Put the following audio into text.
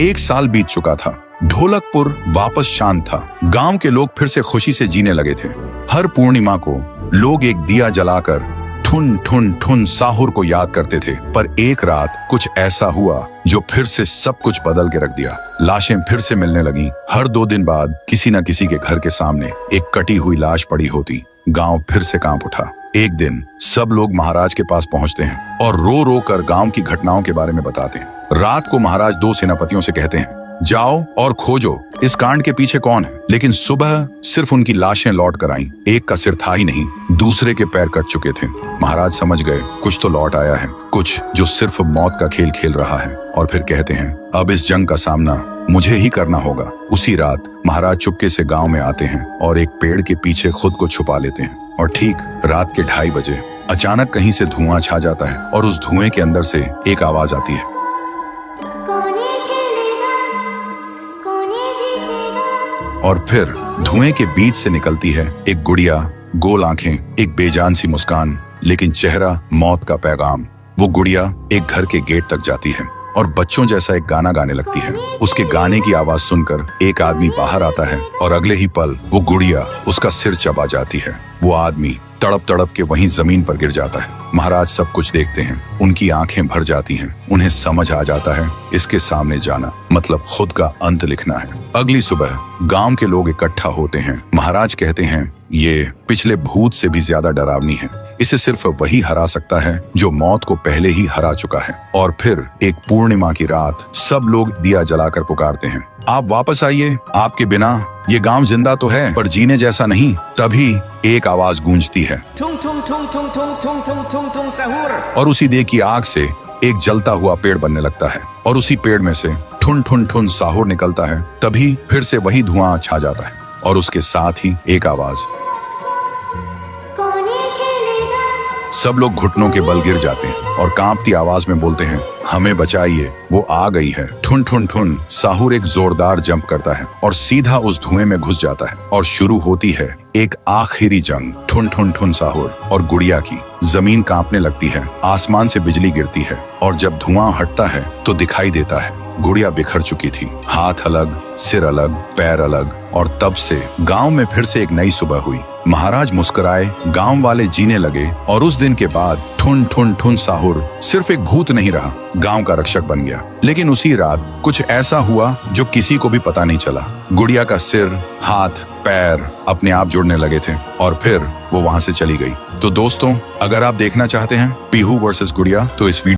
एक साल बीत चुका था। ढोलकपुर वापस शांत था। गांव के लोग फिर से खुशी से जीने लगे थे। हर पूर्णिमा को लोग एक दिया जलाकर ठुन ठुन ठुन साहुर को याद करते थे। पर एक रात कुछ ऐसा हुआ जो फिर से सब कुछ बदल के रख दिया। लाशें फिर से मिलने लगी। हर 2 दिन बाद किसी न किसी के घर के सामने एक कटी हुई लाश पड़ी होती। गांव फिर से कांप उठा। एक दिन सब लोग महाराज के पास पहुंचते हैं और रो रो कर गांव की घटनाओं के बारे में बताते हैं। रात को महाराज 2 सेनापतियों से कहते हैं, जाओ और खोजो इस कांड के पीछे कौन है। लेकिन सुबह सिर्फ उनकी लाशें लौट कर आईं। एक का सिर था ही नहीं, दूसरे के पैर कट चुके थे। महाराज समझ गए कुछ तो लौट आया है, कुछ जो सिर्फ मौत का खेल खेल रहा है। और फिर कहते हैं, अब इस जंग का सामना मुझे ही करना होगा। उसी रात महाराज चुपके से गांव में आते हैं और एक पेड़ के पीछे खुद को छुपा लेते हैं। और ठीक रात के 2:30 बजे अचानक कहीं से धुआं छा जाता है और उस धुएं के अंदर से एक आवाज आती है, और फिर धुएं के बीच से निकलती है एक गुड़िया, गोल आंखें, एक बेजान सी मुस्कान, लेकिन चेहरा मौत का पैगाम। वो गुड़िया एक घर के गेट तक जाती है और बच्चों जैसा एक गाना गाने लगती है। उसके गाने की आवाज सुनकर एक आदमी बाहर आता है और अगले ही पल वो गुड़िया उसका सिर चबा जाती है। वो आदमी तड़प तड़प के वहीं जमीन पर गिर जाता है। महाराज सब कुछ देखते हैं। उनकी आंखें भर जाती हैं। उन्हें समझ आ जाता है इसके सामने जाना मतलब खुद का अंत लिखना है। अगली सुबह गांव के लोग इकट्ठा होते हैं। महाराज कहते हैं, ये पिछले भूत से भी ज्यादा डरावनी है। इसे सिर्फ वही हरा सकता है जो मौत को पहले ही हरा चुका है। और फिर एक पूर्णिमा की रात सब लोग दिया जलाकर पुकारते हैं, आप वापस आइए, आपके बिना ये गांव जिंदा तो है पर जीने जैसा नहीं। तभी एक आवाज गूंजती है, ठुंग ठुंग ठुंग ठुंग ठुंग ठुंग ठुंग ठुंग ठुंग साहुर। और उसी देह की आग से एक जलता हुआ पेड़ बनने लगता है और उसी पेड़ में से ठुन ठुन ठुन साहुर निकलता है। तभी फिर से वही धुआं छा जाता है और उसके साथ ही एक आवाज। सब लोग घुटनों के बल गिर जाते हैं और कांपती आवाज में बोलते हैं, हमें बचाइए, वो आ गई है। ठुन ठुन ठुन साहुर एक जोरदार जंप करता है और सीधा उस धुएं में घुस जाता है और शुरू होती है एक आखिरी जंग ठुन ठुन ठुन साहुर और गुड़िया की। जमीन कांपने लगती है, आसमान से बिजली गिरती है और जब धुआं हटता है तो दिखाई देता है गुड़िया बिखर चुकी थी। हाथ अलग, सिर अलग, पैर अलग। और तब से गांव में फिर से एक नई सुबह हुई। महाराज मुस्कुराए, गांव वाले जीने लगे और उस दिन के बाद ठुन ठुन ठुन साहुर सिर्फ एक भूत नहीं रहा, गांव का रक्षक बन गया। लेकिन उसी रात कुछ ऐसा हुआ जो किसी को भी पता नहीं चला। गुड़िया का सिर, हाथ, पैर अपने आप जुड़ने लगे थे और फिर वो वहां से चली गई। तो दोस्तों, अगर आप देखना चाहते हैं पीहू वर्सेस गुड़िया तो इस वीडियो